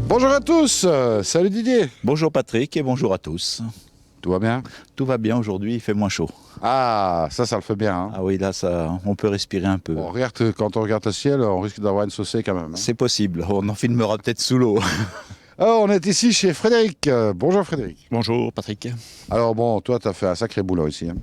Bonjour à tous, salut Didier. Bonjour Patrick et bonjour à tous. Tout va bien? Tout va bien aujourd'hui, il fait moins chaud. Ah, ça le fait bien. Hein. Ah oui, là, on peut respirer un peu. Bon, quand on regarde le ciel, on risque d'avoir une saucée quand même. Hein. C'est possible, on en filmera peut-être sous l'eau. Alors, on est ici chez Frédéric. Bonjour Frédéric. Bonjour Patrick. Alors bon, toi, tu as fait un sacré boulot ici. Hein.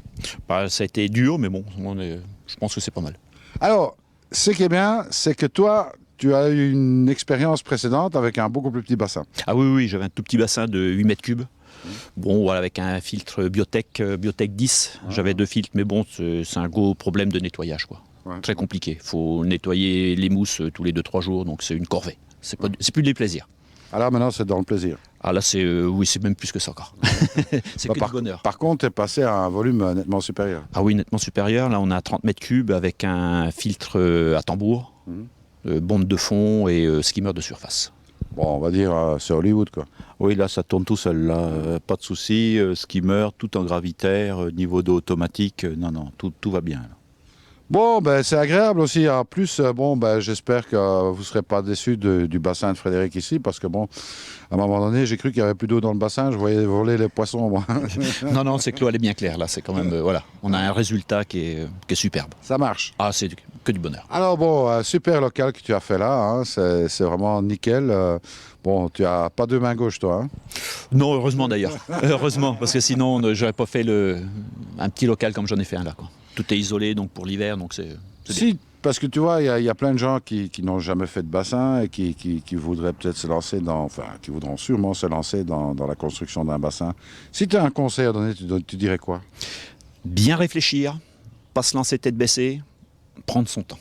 Bah, ça a été dur, mais bon, je pense que c'est pas mal. Alors, ce qui est bien, c'est que toi, tu as eu une expérience précédente avec un beaucoup plus petit bassin. Ah oui, j'avais un tout petit bassin de 8 mètres cubes. Bon, voilà, avec un filtre Biotech 10. J'avais 2 filtres, mais bon, c'est un gros problème de nettoyage, quoi. Ouais. Très compliqué. Il faut nettoyer les mousses tous les 2-3 jours, donc c'est une corvée. C'est plus des plaisirs. Alors maintenant, c'est dans le plaisir. Ah là, c'est même plus que ça encore. C'est que du bonheur. Par contre, tu es passé à un volume nettement supérieur. Ah oui, nettement supérieur. Là, on a 30 mètres cubes avec un filtre à tambour, bombe de fond et skimmer de surface. Bon, on va dire, c'est Hollywood, quoi. Oui, là, ça tourne tout seul, là. Pas de souci, skimmer, tout en gravitaire, niveau d'eau automatique. Non, tout va bien. Là. Bon, ben, c'est agréable aussi. En plus, j'espère que vous ne serez pas déçus du bassin de Frédéric ici, parce que bon, à un moment donné, j'ai cru qu'il n'y avait plus d'eau dans le bassin, je voyais voler les poissons, moi. Non, c'est que l'eau, elle est bien claire, là. C'est quand même, voilà. On a un résultat qui est superbe. Ça marche. Ah, c'est que du bonheur. Alors bon, un super local que tu as fait là, hein, c'est vraiment nickel. Bon, tu as pas deux mains gauches toi, hein? Non, heureusement d'ailleurs. Heureusement, parce que sinon, j'aurais pas fait un petit local comme j'en ai fait un là, quoi. Tout est isolé donc pour l'hiver, donc c'est bien. Si, parce que tu vois, il y a plein de gens qui n'ont jamais fait de bassin et qui voudraient peut-être se lancer qui voudront sûrement se lancer dans la construction d'un bassin. Si tu as un conseil à donner, tu dirais quoi? Bien réfléchir, pas se lancer tête baissée, prendre son temps.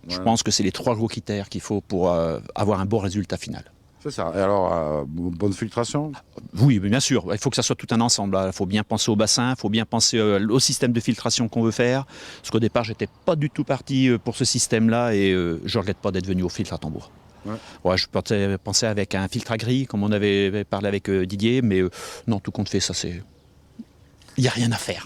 Je Ouais. pense que c'est les 3 gros critères qu'il faut pour avoir un bon résultat final. C'est ça. Et alors, bonne filtration? Oui, mais bien sûr, il faut que ça soit tout un ensemble. Il faut bien penser au bassin, il faut bien penser au système de filtration qu'on veut faire. Parce qu'au départ, j'étais pas du tout parti pour ce système-là et je regrette pas d'être venu au filtre à tambour. Ouais. Ouais, je pensais avec un filtre à grille, comme on avait parlé avec Didier, mais non, tout compte fait, ça c'est... Il n'y a rien à faire.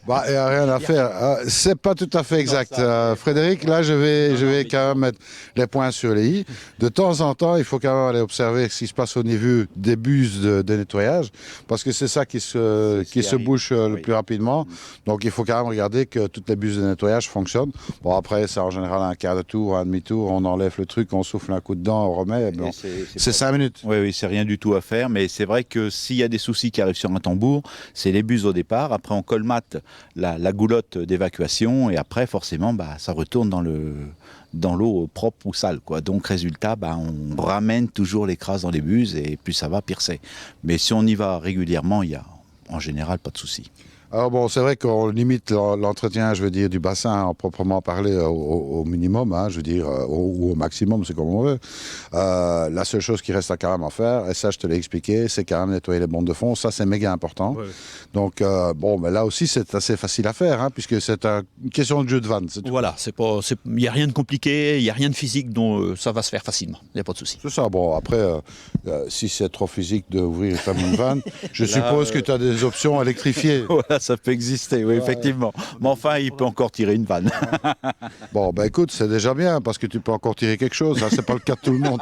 Bah, il n'y a rien à faire. C'est pas tout à fait exact. Frédéric, là, je vais quand même mettre les points sur les i. De temps en temps, il faut quand même aller observer ce qui se passe au niveau des buses de nettoyage, parce que c'est ça qui se bouche le plus rapidement. Donc, il faut quand même regarder que toutes les buses de nettoyage fonctionnent. Bon, après, c'est en général un quart de tour, un demi-tour, on enlève le truc, on souffle un coup dedans, on remet. Bon, c'est 5 minutes. Oui, oui, c'est rien du tout à faire, mais c'est vrai que s'il y a des soucis qui arrivent sur un tambour, c'est les buses au départ, après on colmate la goulotte d'évacuation et après forcément ça retourne dans l'eau propre ou sale, quoi. Donc résultat, on ramène toujours les crasses dans les buses et plus ça va, pire c'est. Mais si on y va régulièrement, il y a en général pas de souci. Alors bon, c'est vrai qu'on limite l'entretien, je veux dire, du bassin en proprement parler au minimum, hein, je veux dire, ou au maximum, c'est comme on veut. La seule chose qui reste à quand même à faire, et ça je te l'ai expliqué, c'est quand même nettoyer les bondes de fond, ça c'est méga important. Ouais. Donc mais là aussi c'est assez facile à faire, hein, puisque c'est une question de jeu de vanne. Voilà, il n'y a rien de compliqué, il n'y a rien de physique, donc ça va se faire facilement, il n'y a pas de souci. C'est ça, bon après, si c'est trop physique d'ouvrir une vanne, je suppose que tu as des options électrifiées. Voilà, ça peut exister, oui, effectivement. Mais enfin, il peut encore tirer une vanne. Bon, écoute, c'est déjà bien, parce que tu peux encore tirer quelque chose, hein, c'est pas le cas de tout le monde.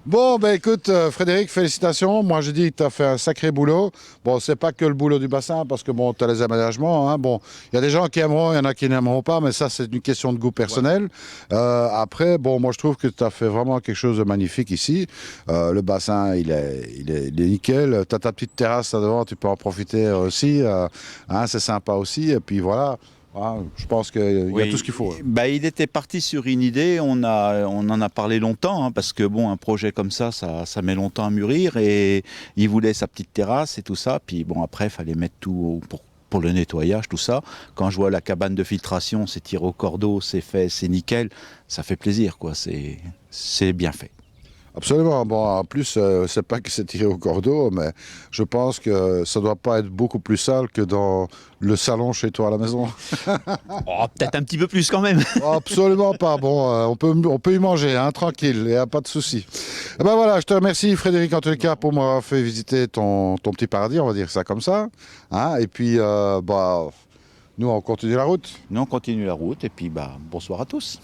Bon, écoute, Frédéric, félicitations. Moi, je dis que tu as fait un sacré boulot. Bon, c'est pas que le boulot du bassin, parce que bon, tu as les aménagements. Hein. Bon, il y a des gens qui aimeront, il y en a qui n'aimeront pas, mais ça, c'est une question de goût personnel. Ouais. Après, bon, moi, je trouve que tu as fait vraiment quelque chose de magnifique ici. Le bassin, il est nickel. Tu as ta petite terrasse là devant, tu peux en profiter aussi. Hein, c'est sympa aussi. Et puis voilà. Ah, je pense qu'il y a tout ce qu'il faut. Il était parti sur une idée, on en a parlé longtemps, hein, parce que bon, un projet comme ça met longtemps à mûrir, et il voulait sa petite terrasse et tout ça, puis bon, après, il fallait mettre tout pour le nettoyage, tout ça. Quand je vois la cabane de filtration, c'est tiré au cordeau, c'est fait, c'est nickel, ça fait plaisir, quoi, c'est bien fait. Absolument. Bon, en plus, c'est pas que c'est tiré au cordeau, mais je pense que ça doit pas être beaucoup plus sale que dans le salon chez toi à la maison. Oh, peut-être un petit peu plus quand même. Absolument pas. Bon, on peut y manger, hein, tranquille, il n'y a pas de souci. Et voilà, je te remercie, Frédéric, en tout cas, pour m'avoir fait visiter ton petit paradis, on va dire ça comme ça. Hein, et puis, nous, on continue la route. Nous, on continue la route, et puis, bonsoir à tous.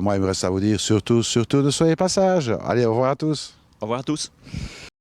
Moi, il me reste à vous dire, surtout, ne soyez pas sages. Allez, au revoir à tous. Au revoir à tous.